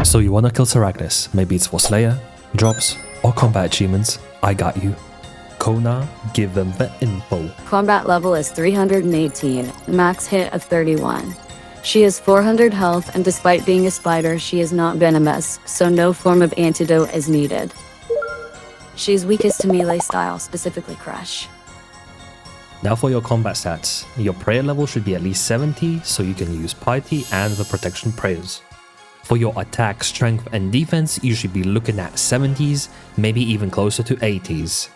So you wanna kill Sarachnis, maybe it's for Slayer, drops, or combat achievements, I got you. Kona, give them the info. Combat level is 318, max hit of 31. She has 400 health, and despite being a spider, she is not venomous, so no form of antidote is needed. She is weakest to melee style, specifically Crush. Now for your combat stats. Your prayer level should be at least 70, so you can use Piety and the protection prayers. For your attack, strength, and defense, you should be looking at 70s, maybe even closer to 80s.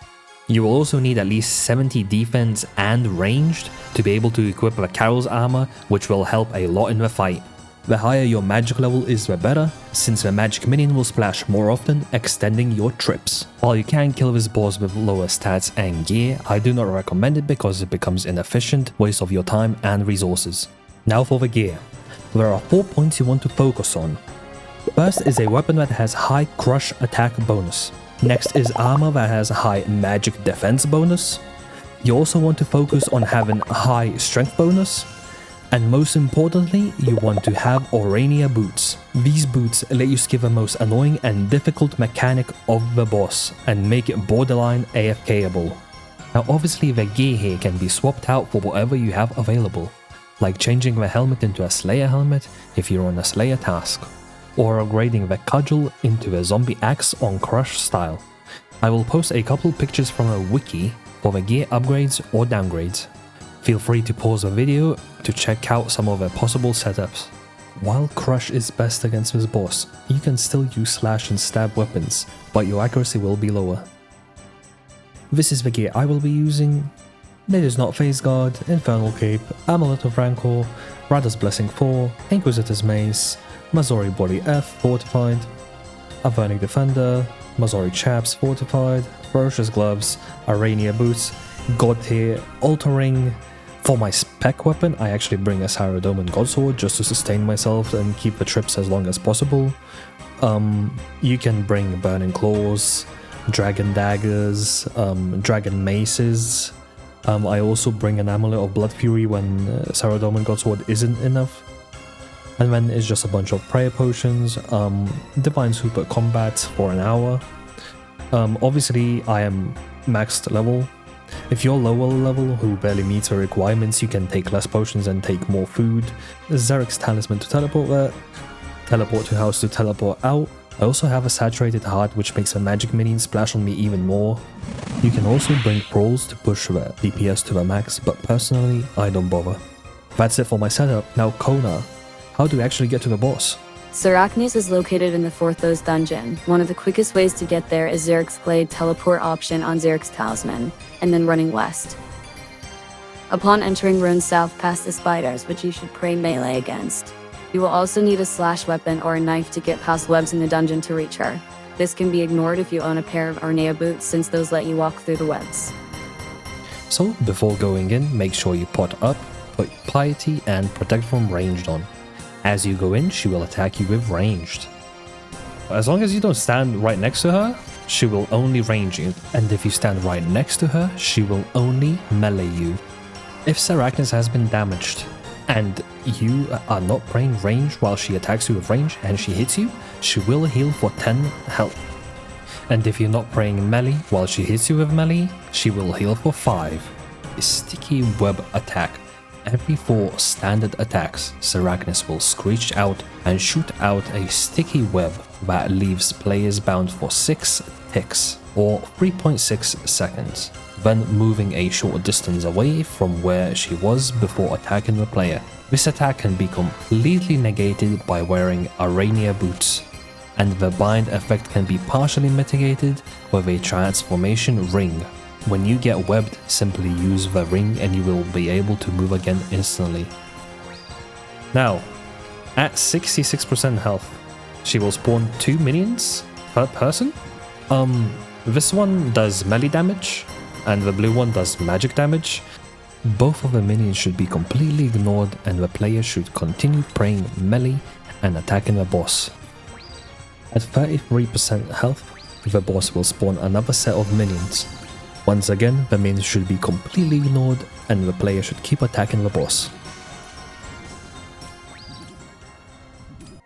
You will also need at least 70 defense and ranged to be able to equip the Carol's armor, which will help a lot in the fight. The higher your magic level is, the better, since the magic minion will splash more often, extending your trips. While you can kill this boss with lower stats and gear, I do not recommend it because it becomes inefficient, waste of your time and resources. Now for the gear. There are 4 points you want to focus on. First is a weapon that has high crush attack bonus. Next is armor that has a high magic defense bonus. You also want to focus on having a high strength bonus. And most importantly, you want to have Orania boots. These boots let you skip the most annoying and difficult mechanic of the boss and make it borderline AFKable. Now obviously the gear here can be swapped out for whatever you have available, like changing the helmet into a Slayer helmet if you're on a Slayer task, or upgrading the cudgel into a zombie axe on Crush style. I will post a couple pictures from a wiki for the gear upgrades or downgrades. Feel free to pause the video to check out some of the possible setups. While Crush is best against this boss, you can still use slash and stab weapons, but your accuracy will be lower. This is the gear I will be using. It is not Phase Guard, Infernal Cape, Amulet of Rancor, Radha's Blessing 4, Inquisitor's Mace, Mazori Body F Fortified, Avernic Defender, Mazori Chaps Fortified, Ferocious Gloves, Orania Boots, God Tier, Altar Ring. For my Spec weapon, I actually bring a Saradomin Godsword just to sustain myself and keep the trips as long as possible. You can bring Burning Claws, Dragon Daggers, Dragon Maces. I also bring an Amulet of Blood Fury when Saradomin Godsword isn't enough. And then it's just a bunch of prayer potions, Divine Super Combat for an hour. Obviously I am maxed level. If you're lower level who barely meets the requirements, you can take less potions and take more food. Xeric's Talisman to teleport there, Teleport to House to teleport out. I also have a Saturated Heart which makes a magic minion splash on me even more. You can also bring Brawls to push the DPS to the max, but personally I don't bother. That's it for my setup. Now Kona, how do we actually get to the boss? Sarachnis is located in the Forthos dungeon. One of the quickest ways to get there is Xeric's Glade teleport option on Xeric's Talisman, and then running west. Upon entering runes south past the spiders, which you should pray melee against. You will also need a slash weapon or a knife to get past webs in the dungeon to reach her. This can be ignored if you own a pair of Orania boots, since those let you walk through the webs. So before going in, make sure you pot up, put Piety and Protect from ranged on. As you go in, she will attack you with ranged. As long as you don't stand right next to her, she will only range you, and if you stand right next to her, she will only melee you. If Sarachnis has been damaged, and you are not praying range while she attacks you with range and she hits you, she will heal for 10 health. And if you're not praying melee while she hits you with melee, she will heal for 5. A sticky web attack. Every 4 standard attacks, Sarachnis will screech out and shoot out a sticky web that leaves players bound for 6 ticks, or 3.6 seconds, then moving a short distance away from where she was before attacking the player. This attack can be completely negated by wearing Orania boots, and the bind effect can be partially mitigated with a transformation ring. When you get webbed, simply use the ring and you will be able to move again instantly. Now, at 66% health, she will spawn 2 minions per person. This one does melee damage, and the blue one does magic damage. Both of the minions should be completely ignored, and the player should continue praying melee and attacking the boss. At 33% health, the boss will spawn another set of minions. Once again, the minions should be completely ignored, and the player should keep attacking the boss.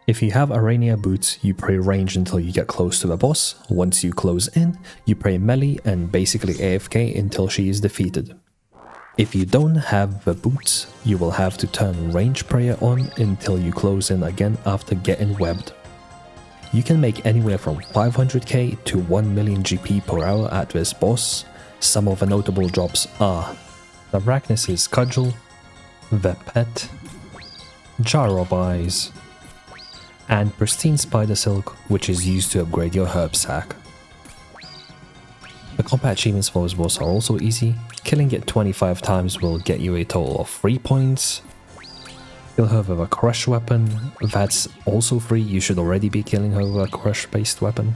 If you have Arania boots, you pray range until you get close to the boss. Once you close in, you pray melee and basically AFK until she is defeated. If you don't have the boots, you will have to turn range prayer on until you close in again after getting webbed. You can make anywhere from 500k to 1 million GP per hour at this boss. Some of the notable drops are Sarachnis' Cudgel, the Pet, Jar of Eyes, and Pristine Spider Silk, which is used to upgrade your herb sack. The combat achievements for this boss are also easy. Killing it 25 times will get you a total of 3 points. Kill her with a crush weapon, that's also free, you should already be killing her with a crush based weapon.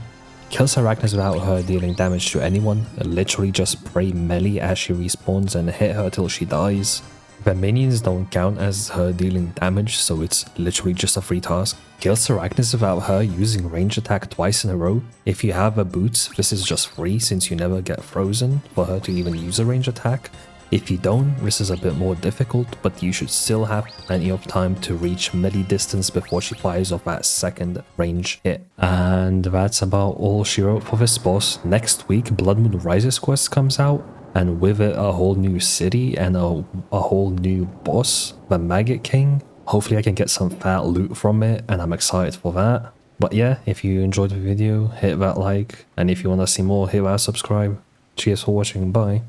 Kill Sarachnis without her dealing damage to anyone, literally just pray melee as she respawns and hit her till she dies. The minions don't count as her dealing damage, so it's literally just a free task. Kill Sarachnis without her using range attack twice in a row. If you have her boots, this is just free since you never get frozen for her to even use a range attack. If you don't, this is a bit more difficult, but you should still have plenty of time to reach melee distance before she fires off that second range hit. And that's about all she wrote for this boss. Next week, Blood Moon Rises quest comes out, and with it a whole new city and a whole new boss, the Maggot King. Hopefully I can get some fat loot from it, and I'm excited for that. But yeah, if you enjoyed the video, hit that like, and if you want to see more, hit that subscribe. Cheers for watching, bye.